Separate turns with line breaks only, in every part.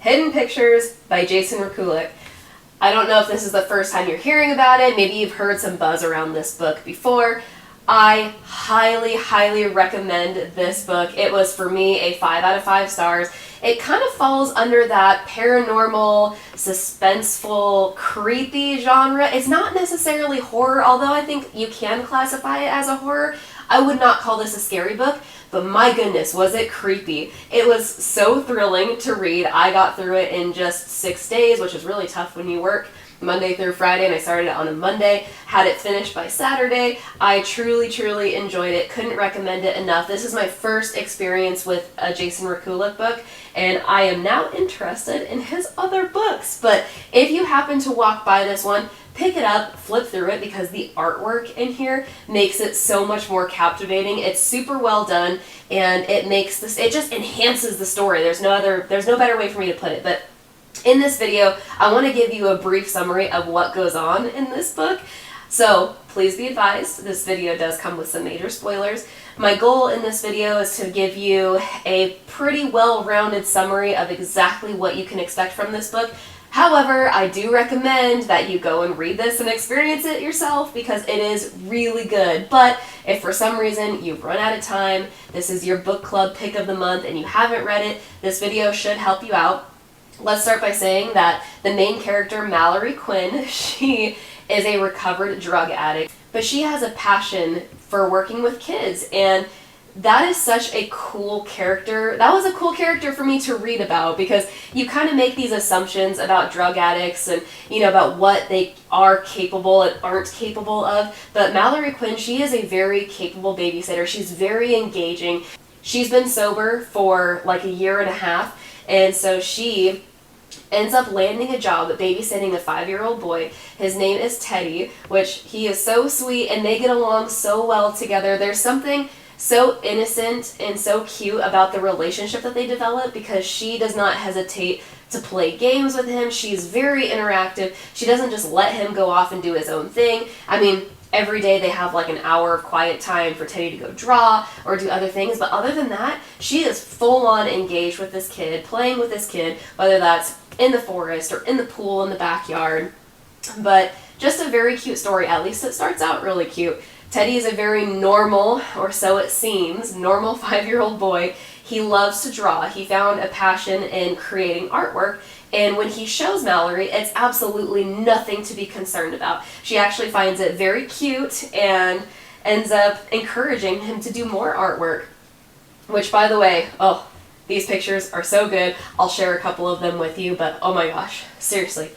Hidden Pictures by Jason Rekulic. I don't know if this is the first time you're hearing about it. Maybe you've heard some buzz around this book before. I highly, highly recommend this book. It was, for me, a 5 out of 5 stars. It kind of falls under that paranormal, suspenseful, creepy genre. It's not necessarily horror, although I think you can classify it as a horror. I would not call this a scary book, but my goodness, was it creepy. It was so thrilling to read. I got through it in just 6 days, which is really tough when you work Monday through Friday, and I started it on a Monday, had it finished by Saturday. I truly, truly enjoyed it. Couldn't recommend it enough. This is my first experience with a Jason Rekulic book, and I am now interested in his other books. But if you happen to walk by this one, pick it up, flip through it, because the artwork in here makes it so much more captivating. It's super well done, and it just enhances the story. There's no better way for me to put it. But in this video, I want to give you a brief summary of what goes on in this book. So please be advised, this video does come with some major spoilers. My goal in this video is to give you a pretty well-rounded summary of exactly what you can expect from this book. However, I do recommend that you go and read this and experience it yourself, because it is really good. But if for some reason you've run out of time, this is your book club pick of the month, and you haven't read it, this video should help you out. Let's start by saying that the main character, Mallory Quinn, she is a recovered drug addict, but she has a passion for working with kids, and that is such a cool character. That was a cool character for me to read about, because you kind of make these assumptions about drug addicts and, about what they are capable and aren't capable of. But Mallory Quinn, she is a very capable babysitter. She's very engaging. She's been sober for like 1.5 years, and so she ends up landing a job babysitting a 5-year-old boy. His name is Teddy, which he is so sweet, and they get along so well together. There's something so innocent and so cute about the relationship that they develop, because she does not hesitate to play games with him. She's very interactive. She doesn't just let him go off and do his own thing. I mean, every day they have like an hour of quiet time for Teddy to go draw or do other things, but other than that, she is full on engaged with this kid, playing with this kid, whether that's in the forest or in the pool in the backyard. But just a very cute story. At least it starts out really cute. Teddy is a very normal, or so it seems, normal 5-year-old boy. He loves to draw. He found a passion in creating artwork, and when he shows Mallory, it's absolutely nothing to be concerned about. She actually finds it very cute and ends up encouraging him to do more artwork, which, by the way, these pictures are so good. I'll share a couple of them with you, but oh my gosh, seriously,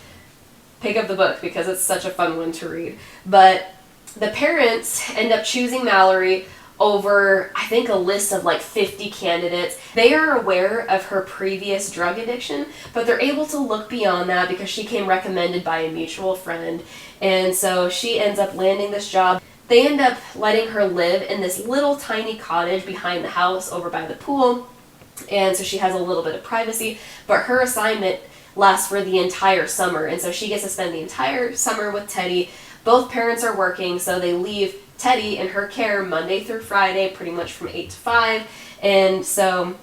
pick up the book, because it's such a fun one to read. But the parents end up choosing Mallory over, I think, a list of like 50 candidates. They are aware of her previous drug addiction, but they're able to look beyond that because she came recommended by a mutual friend. And so she ends up landing this job. They end up letting her live in this little tiny cottage behind the house over by the pool. And so she has a little bit of privacy, but her assignment lasts for the entire summer. And so she gets to spend the entire summer with Teddy. Both parents are working, so they leave Teddy in her care Monday through Friday, pretty much from 8 to 5. And so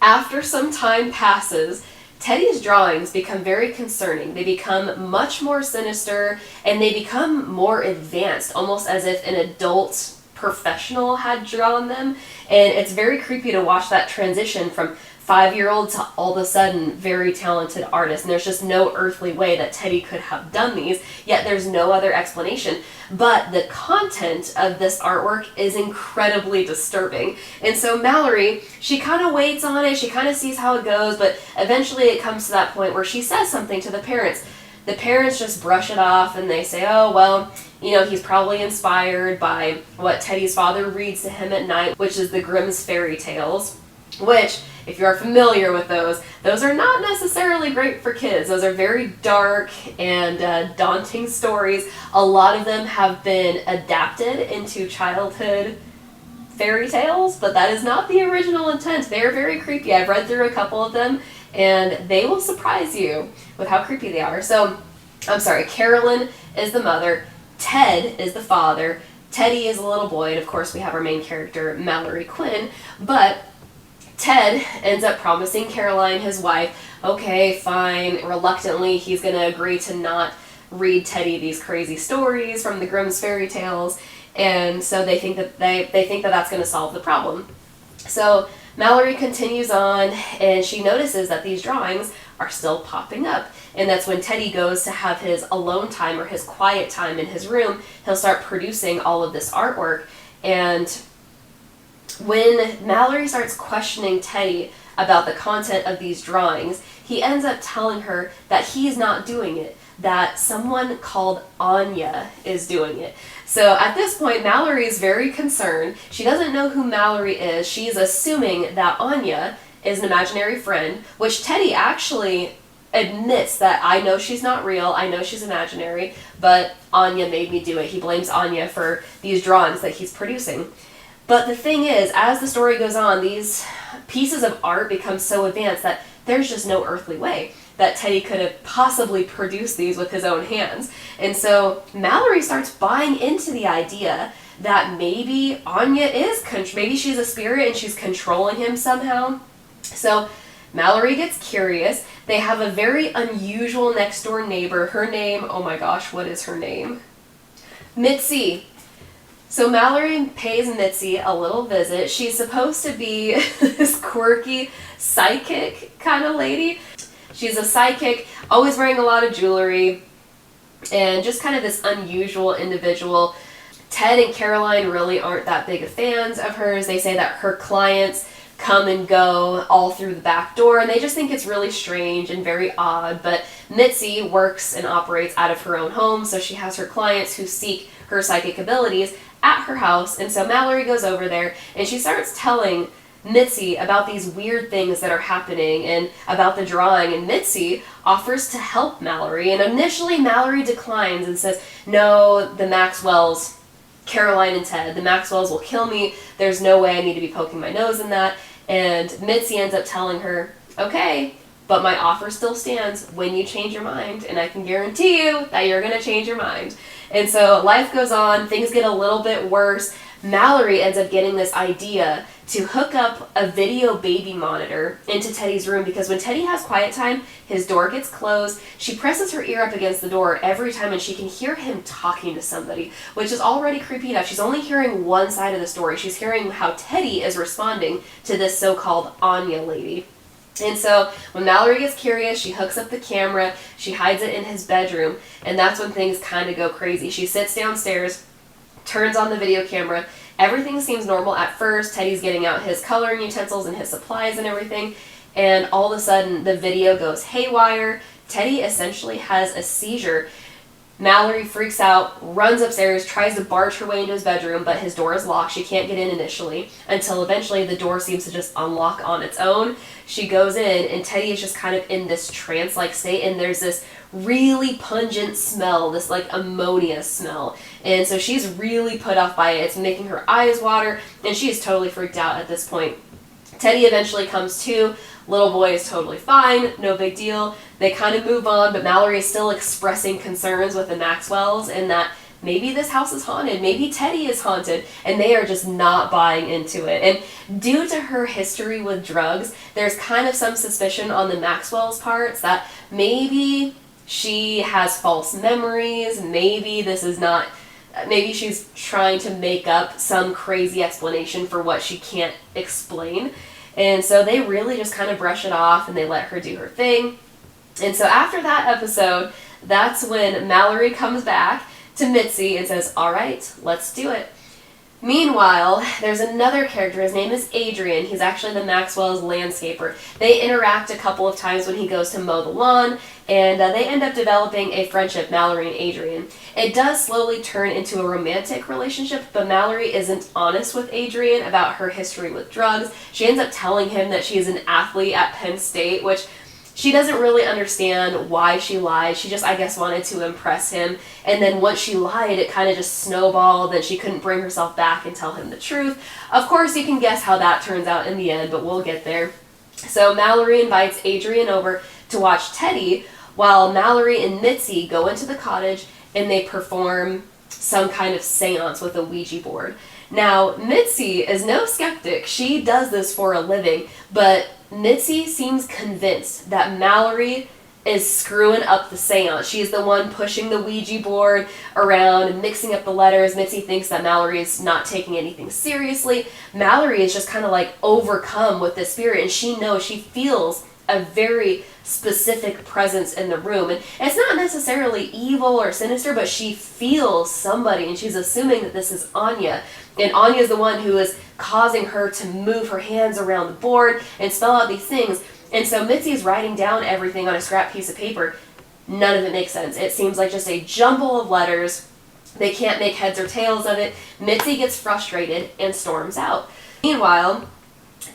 after some time passes, Teddy's drawings become very concerning. They become much more sinister, and they become more advanced, almost as if an adult professional had drawn them. And it's very creepy to watch that transition from 5-year-old to all of a sudden very talented artist. And there's just no earthly way that Teddy could have done these, yet there's no other explanation. But the content of this artwork is incredibly disturbing. And so Mallory, she kind of waits on it, she kind of sees how it goes, but eventually it comes to that point where she says something to the parents. The parents just brush it off, and they say, oh, well, he's probably inspired by what Teddy's father reads to him at night, which is the Grimm's fairy tales, which, if you are familiar with those are not necessarily great for kids. Those are very dark and daunting stories. A lot of them have been adapted into childhood fairy tales, but that is not the original intent. They are very creepy. I've read through a couple of them, and they will surprise you with how creepy they are. So, I'm sorry, Carolyn is the mother, Ted is the father, Teddy is a little boy, and of course we have our main character, Mallory Quinn, but Ted ends up promising Caroline, his wife, okay, fine, reluctantly, he's going to agree to not read Teddy these crazy stories from the Grimm's fairy tales, and so they think that that's going to solve the problem. So Mallory continues on, and she notices that these drawings are still popping up, and that's when Teddy goes to have his alone time or his quiet time in his room, he'll start producing all of this artwork. And when Mallory starts questioning Teddy about the content of these drawings, he ends up telling her that he's not doing it, that someone called Anya is doing it. So at this point, Mallory is very concerned. She doesn't know who Mallory is. She's assuming that Anya is an imaginary friend, which Teddy actually admits that I know she's not real, I know she's imaginary, but Anya made me do it. He blames Anya for these drawings that he's producing. But the thing is, as the story goes on, these pieces of art become so advanced that there's just no earthly way that Teddy could have possibly produced these with his own hands. And so Mallory starts buying into the idea that maybe Anya maybe she's a spirit and she's controlling him somehow. So Mallory gets curious. They have a very unusual next door neighbor. Her name, oh my gosh, what is her name? Mitzi. So Mallory pays Mitzi a little visit. She's supposed to be this quirky psychic kind of lady. She's a psychic, always wearing a lot of jewelry, and just kind of this unusual individual. Ted and Caroline really aren't that big of fans of hers. They say that her clients come and go all through the back door, and they just think it's really strange and very odd. But Mitzi works and operates out of her own home, so she has her clients who seek her psychic abilities at her house. And so Mallory goes over there, and she starts telling Mitzi about these weird things that are happening and about the drawing, and Mitzi offers to help Mallory, and initially Mallory declines and says, no, the Maxwells, Caroline and Ted, the Maxwells will kill me, there's no way I need to be poking my nose in that. And Mitzi ends up telling her, okay, but my offer still stands when you change your mind, and I can guarantee you that you're going to change your mind. And so life goes on, things get a little bit worse. Mallory ends up getting this idea to hook up a video baby monitor into Teddy's room, because when Teddy has quiet time, his door gets closed. She presses her ear up against the door every time, and she can hear him talking to somebody, which is already creepy enough. She's only hearing one side of the story. She's hearing how Teddy is responding to this so-called Anya lady. And so when Mallory gets curious, she hooks up the camera, she hides it in his bedroom, and that's when things kind of go crazy. She sits downstairs, turns on the video camera. Everything seems normal at first. Teddy's getting out his coloring utensils and his supplies and everything, and all of a sudden the video goes haywire. Teddy essentially has a seizure. Mallory freaks out, runs upstairs, tries to barge her way into his bedroom, but his door is locked. She can't get in initially, until eventually the door seems to just unlock on its own. She goes in, and Teddy is just kind of in this trance-like state, and there's this really pungent smell, this like ammonia smell. And so she's really put off by it. It's making her eyes water, and she is totally freaked out at this point. Teddy eventually comes to. Little boy is totally fine, no big deal. They kind of move on, but Mallory is still expressing concerns with the Maxwells, and that maybe this house is haunted, maybe Teddy is haunted, and they are just not buying into it. And due to her history with drugs, there's kind of some suspicion on the Maxwells' parts that maybe she has false memories, maybe she's trying to make up some crazy explanation for what she can't explain. And so they really just kind of brush it off, and they let her do her thing. And so after that episode, that's when Mallory comes back to Mitzi and says, all right, let's do it. Meanwhile, there's another character. His name is Adrian. He's actually the Maxwell's landscaper. They interact a couple of times when he goes to mow the lawn, and they end up developing a friendship, Mallory and Adrian. It does slowly turn into a romantic relationship, but Mallory isn't honest with Adrian about her history with drugs. She ends up telling him that she is an athlete at Penn State, which she doesn't really understand why she lied. She just, I guess, wanted to impress him. And then once she lied, it kind of just snowballed, and she couldn't bring herself back and tell him the truth. Of course, you can guess how that turns out in the end, but we'll get there. So Mallory invites Adrian over to watch Teddy, while Mallory and Mitzi go into the cottage and they perform some kind of seance with a Ouija board. Now, Mitzi is no skeptic. She does this for a living, but Mitzi seems convinced that Mallory is screwing up the seance. She's the one pushing the Ouija board around and mixing up the letters. Mitzi thinks that Mallory is not taking anything seriously. Mallory is just kind of like overcome with this spirit, and she knows, she feels a very specific presence in the room. And it's not necessarily evil or sinister, but she feels somebody, and she's assuming that this is Anya. And Anya is the one who is causing her to move her hands around the board and spell out these things. And so Mitzi's writing down everything on a scrap piece of paper. None of it makes sense. It seems like just a jumble of letters. They can't make heads or tails of it. Mitzi gets frustrated and storms out. Meanwhile,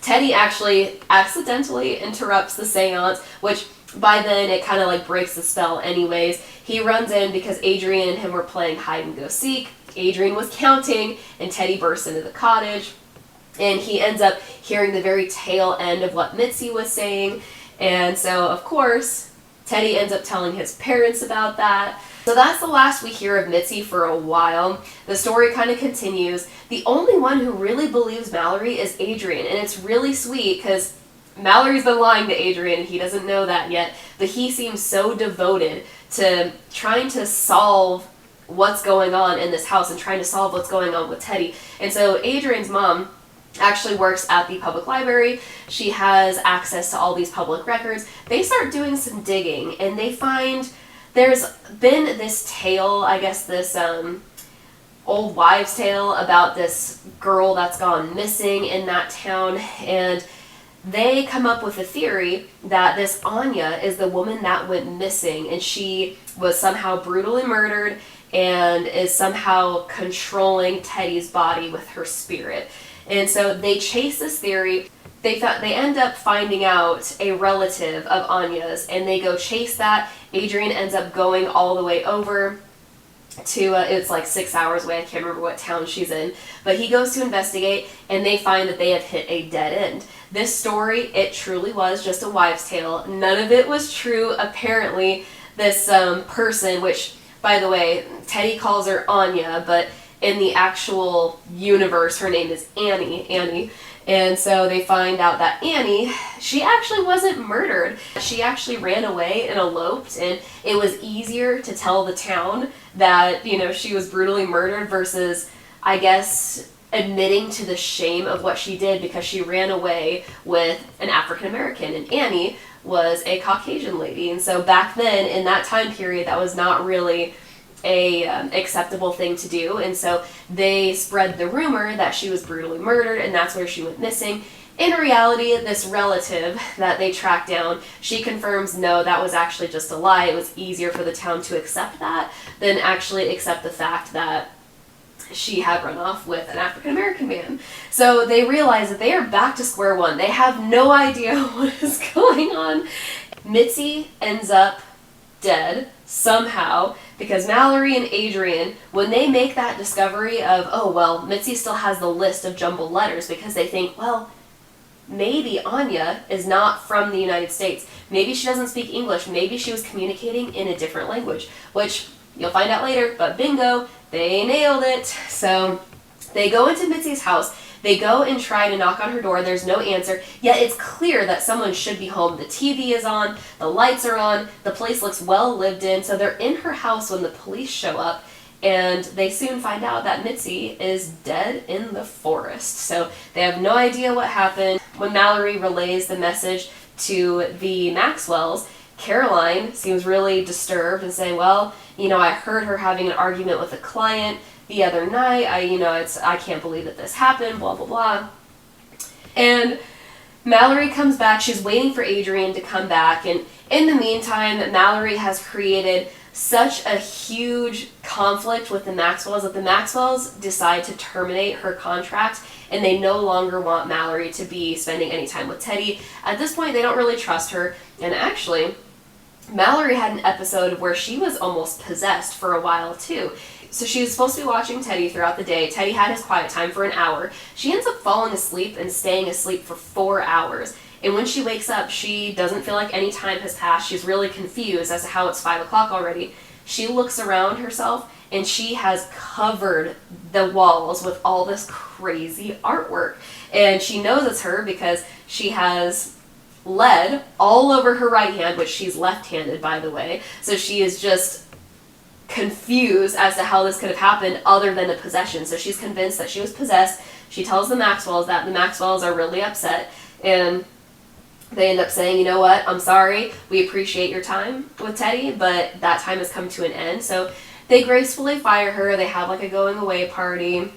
Teddy actually accidentally interrupts the seance, which by then it kind of like breaks the spell anyways. He runs in because Adrian and him were playing hide and go seek. Adrian was counting, and Teddy bursts into the cottage, and he ends up hearing the very tail end of what Mitzi was saying. And so, of course, Teddy ends up telling his parents about that. So that's the last we hear of Mitzi for a while. The story kind of continues. The only one who really believes Mallory is Adrian, and it's really sweet because Mallory's been lying to Adrian, and he doesn't know that yet, but he seems so devoted to trying to solve what's going on in this house and trying to solve what's going on with Teddy. And so Adrian's mom actually works at the public library. She has access to all these public records. They start doing some digging, and they find there's been this tale, I guess this old wives' tale about this girl that's gone missing in that town, and they come up with a theory that this Anya is the woman that went missing, and she was somehow brutally murdered and is somehow controlling Teddy's body with her spirit. And so they chase this theory. They end up finding out a relative of Anya's, and they go chase that. Adrian ends up going all the way over to, it's like 6 hours away, I can't remember what town she's in, but he goes to investigate, and they find that they have hit a dead end. This story, it truly was just a wives' tale. None of it was true, apparently. This person, which, by the way, Teddy calls her Anya, but in the actual universe, her name is Annie. And so they find out that Annie, she actually wasn't murdered. She actually ran away and eloped, and it was easier to tell the town that, you know, she was brutally murdered versus, I guess, admitting to the shame of what she did because she ran away with an African American, and Annie was a Caucasian lady. And so back then, in that time period, that was not really a acceptable thing to do, and so they spread the rumor that she was brutally murdered, and that's where she went missing. In reality, this relative that they tracked down, she confirms no, that was actually just a lie. It was easier for the town to accept that than actually accept the fact that she had run off with an African American man. So they realize that they are back to square one. They have no idea what is going on. Mitzi ends up dead somehow because Mallory and Adrian, when they make that discovery of, oh, well, Mitzi still has the list of jumbled letters because they think, well, maybe Anya is not from the United States. Maybe she doesn't speak English. Maybe she was communicating in a different language, which you'll find out later, but bingo, they nailed it. So they go into Mitzi's house. They go and try to knock on her door. There's no answer. Yet it's clear that someone should be home. The TV is on. The lights are on. The place looks well lived in. So they're in her house when the police show up. And they soon find out that Mitzi is dead in the forest. So they have no idea what happened. When Mallory relays the message to the Maxwells, Caroline seems really disturbed and saying, well, you know, I heard her having an argument with a client the other night. I can't believe that this happened, blah, blah, blah. And Mallory comes back. She's waiting for Adrian to come back. And in the meantime, Mallory has created such a huge conflict with the Maxwells that the Maxwells decide to terminate her contract, and they no longer want Mallory to be spending any time with Teddy. At this point, they don't really trust her. And actually, Mallory had an episode where she was almost possessed for a while, too. So she was supposed to be watching Teddy throughout the day. Teddy had his quiet time for an hour. She ends up falling asleep and staying asleep for 4 hours. And when she wakes up, she doesn't feel like any time has passed. She's really confused as to how it's 5 o'clock already. she looks around herself and she has covered the walls with all this crazy artwork. And she knows it's her because she has lead all over her right hand, which she's left-handed, by the way. So she is just confused as to how this could have happened other than a possession. So she's convinced that she was possessed. She tells the Maxwells that. The Maxwells are really upset, and they end up saying, you know what, I'm sorry, we appreciate your time with Teddy, but that time has come to an end. So they gracefully fire her. They have like a going away party.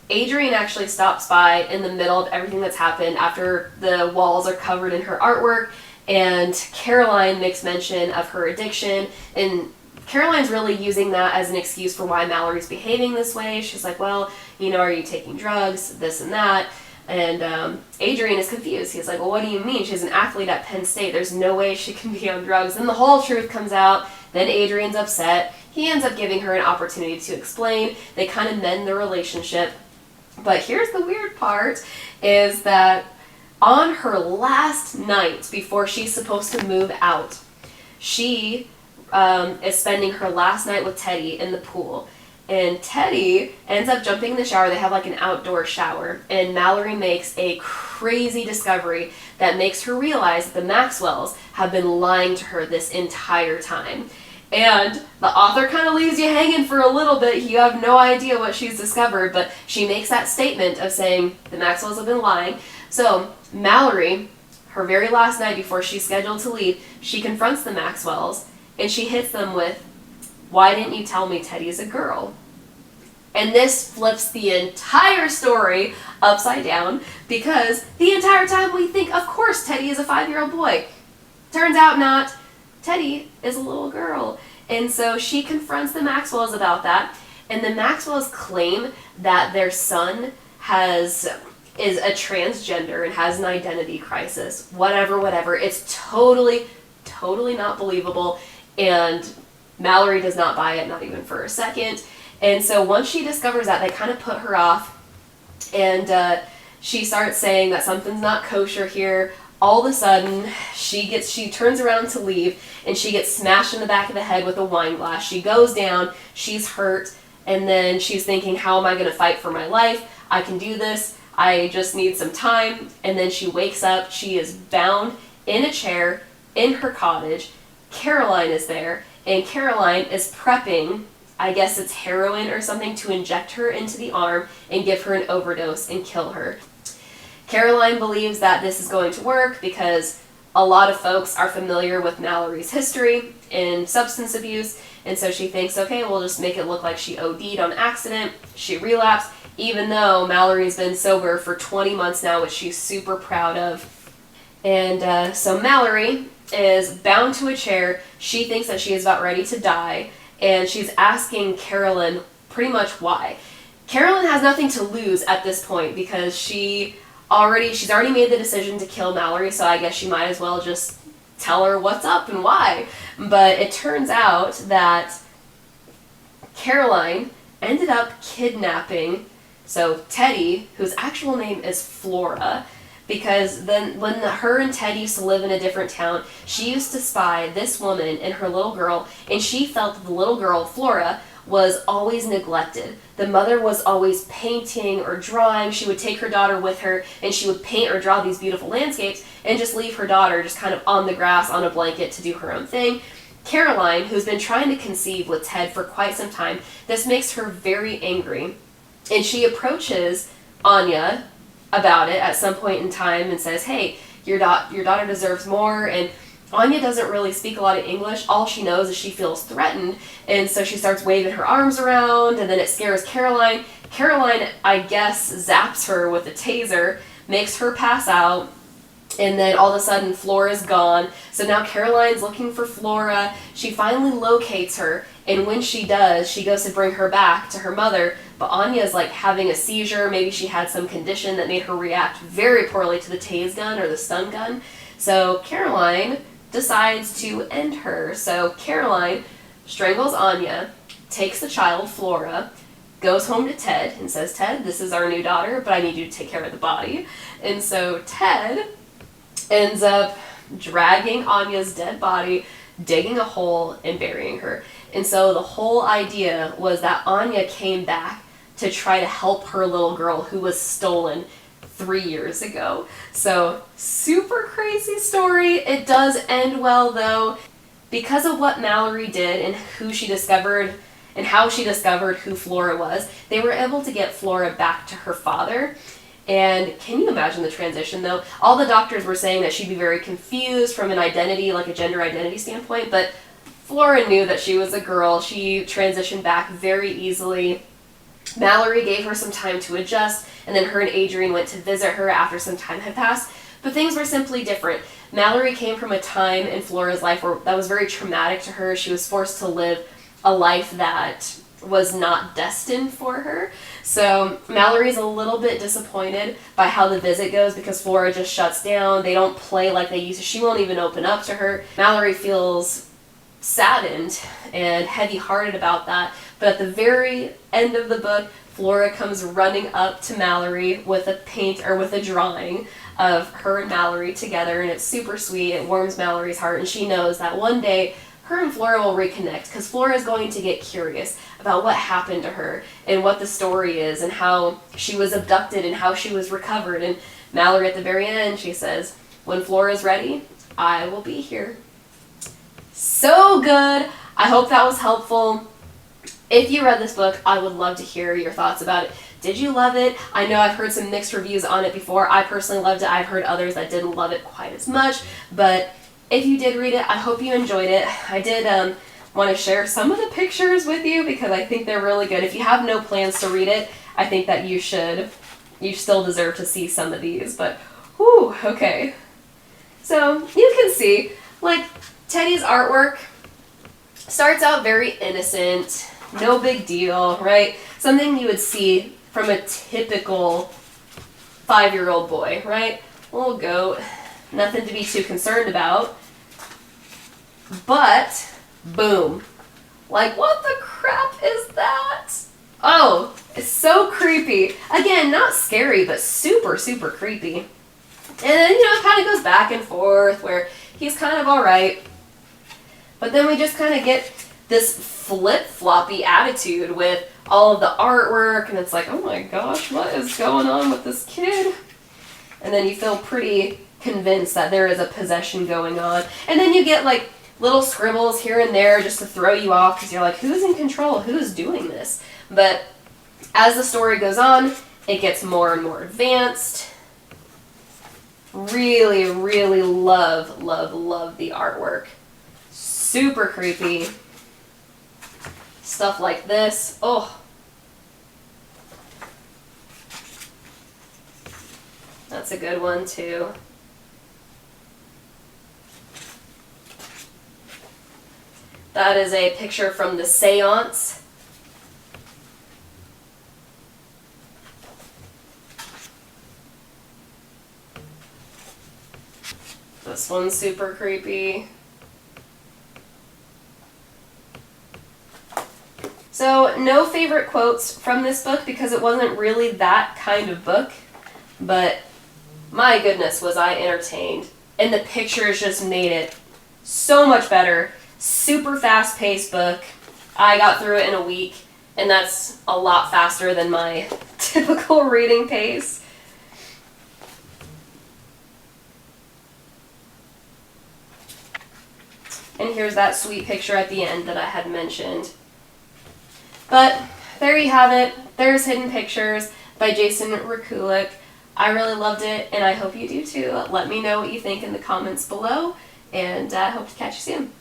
Adrian actually stops by in the middle of everything that's happened after the walls are covered in her artwork, and Caroline makes mention of her addiction, and Caroline's really using that as an excuse for why Mallory's behaving this way. She's like, well, you know, are you taking drugs, this and that? And Adrian is confused. He's like, well, what do you mean? She's an athlete at Penn State. There's no way she can be on drugs. Then the whole truth comes out. Then Adrian's upset. He ends up giving her an opportunity to explain. They kind of mend the relationship. But here's the weird part, is that on her last night before she's supposed to move out, she is spending her last night with Teddy in the pool. And Teddy ends up jumping in the shower. They have like an outdoor shower. And Mallory makes a crazy discovery that makes her realize that the Maxwells have been lying to her this entire time. And the author kind of leaves you hanging for a little bit. You have no idea what she's discovered, but she makes that statement of saying the Maxwells have been lying. So Mallory, her very last night before she's scheduled to leave, she confronts the Maxwells and she hits them with, why didn't you tell me Teddy's a girl? And this flips the entire story upside down, because the entire time we think, of course, Teddy is a 5-year-old boy. Turns out not. Teddy is a little girl. And so she confronts the Maxwells about that, and the Maxwells claim that their son is a transgender and has an identity crisis. Whatever. It's totally not believable, and Mallory does not buy it, not even for a second. And so once she discovers that, they kind of put her off, and she starts saying that something's not kosher here. All of a sudden, she turns around to leave, and she gets smashed in the back of the head with a wine glass. She goes down, she's hurt, and then she's thinking, how am I going to fight for my life? I can do this. I just need some time. And then she wakes up. She is bound in a chair in her cottage. Caroline is there, and Caroline is prepping, I guess it's heroin or something, to inject her into the arm and give her an overdose and kill her. Caroline believes that this is going to work because a lot of folks are familiar with Mallory's history in substance abuse, and so she thinks, okay, we'll just make it look like she OD'd on accident. She relapsed, even though Mallory's been sober for 20 months now, which she's super proud of. And so Mallory is bound to a chair. She thinks that she is about ready to die, and she's asking Carolyn pretty much why. Carolyn has nothing to lose at this point because she's already made the decision to kill Mallory, so I guess she might as well just tell her what's up and why. But it turns out that Caroline ended up kidnapping, so Teddy, whose actual name is Flora, because then when her and Teddy used to live in a different town, she used to spy this woman and her little girl, and she felt that the little girl, Flora, was always neglected. The mother was always painting or drawing. She would take her daughter with her, and she would paint or draw these beautiful landscapes and just leave her daughter just kind of on the grass on a blanket to do her own thing. Caroline, who's been trying to conceive with Ted for quite some time, this makes her very angry, and she approaches Anya about it at some point in time and says, hey, your daughter deserves more. And Anya doesn't really speak a lot of English. All she knows is she feels threatened, and so she starts waving her arms around, and then it scares Caroline. Caroline, I guess, zaps her with a taser, makes her pass out, and then all of a sudden Flora's gone. So now Caroline's looking for Flora. She finally locates her, and when she does, she goes to bring her back to her mother, but Anya's like having a seizure. Maybe she had some condition that made her react very poorly to the tase gun or the stun gun. So Caroline decides to end her. So Caroline strangles Anya, takes the child, Flora, goes home to Ted and says, Ted, this is our new daughter, but I need you to take care of the body. And so Ted ends up dragging Anya's dead body digging a hole and burying her. And so the whole idea was that Anya came back to try to help her little girl who was stolen 3 years ago. So super crazy story. It does end well though. Because of what Mallory did and who she discovered and how she discovered who Flora was, they were able to get Flora back to her father. And can you imagine the transition though? All the doctors were saying that she'd be very confused from an identity, like a gender identity standpoint, but Flora knew that she was a girl. She transitioned back very easily. Mallory gave her some time to adjust, and then her and Adrian went to visit her after some time had passed, but things were simply different. Mallory came from a time in Flora's life that was very traumatic to her. She was forced to live a life that was not destined for her. So Mallory's a little bit disappointed by how the visit goes because Flora just shuts down. They don't play like they used to. She won't even open up to her. Mallory feels saddened and heavy-hearted about that. But at the very end of the book, Flora comes running up to Mallory with a drawing of her and Mallory together, and it's super sweet. It warms Mallory's heart, and she knows that one day her and Flora will reconnect because Flora is going to get curious about what happened to her and what the story is and how she was abducted and how she was recovered. And Mallory at the very end, she says, "When Flora's ready, I will be here." So good. I hope that was helpful. If you read this book, I would love to hear your thoughts about it. Did you love it? I know I've heard some mixed reviews on it before. I personally loved it. I've heard others that didn't love it quite as much. But if you did read it, I hope you enjoyed it. I did want to share some of the pictures with you because I think they're really good. If you have no plans to read it, I think that you should. You still deserve to see some of these. But, whew, okay. So, you can see, like, Teddy's artwork starts out very innocent. No big deal, right? Something you would see from a typical 5-year-old boy, right? Little goat, nothing to be too concerned about. But, boom. Like, what the crap is that? Oh, it's so creepy. Again, not scary, but super, super creepy. And then, it kind of goes back and forth where he's kind of alright. But then we just kind of get this flip-floppy attitude with all of the artwork, and it's like, oh my gosh, what is going on with this kid? And then you feel pretty convinced that there is a possession going on. And then you get like little scribbles here and there just to throw you off because you're like, who's in control? Who's doing this? But as the story goes on, it gets more and more advanced. Really, really love, love, love the artwork. Super creepy. Stuff like this. Oh. That's a good one too. That is a picture from the seance. This one's super creepy. So, no favorite quotes from this book because it wasn't really that kind of book, but my goodness was I entertained. And the pictures just made it so much better. Super fast-paced book. I got through it in a week, and that's a lot faster than my typical reading pace. And here's that sweet picture at the end that I had mentioned. But there you have it. There's Hidden Pictures by Jason Rekulik. I really loved it, and I hope you do too. Let me know what you think in the comments below, and I hope to catch you soon.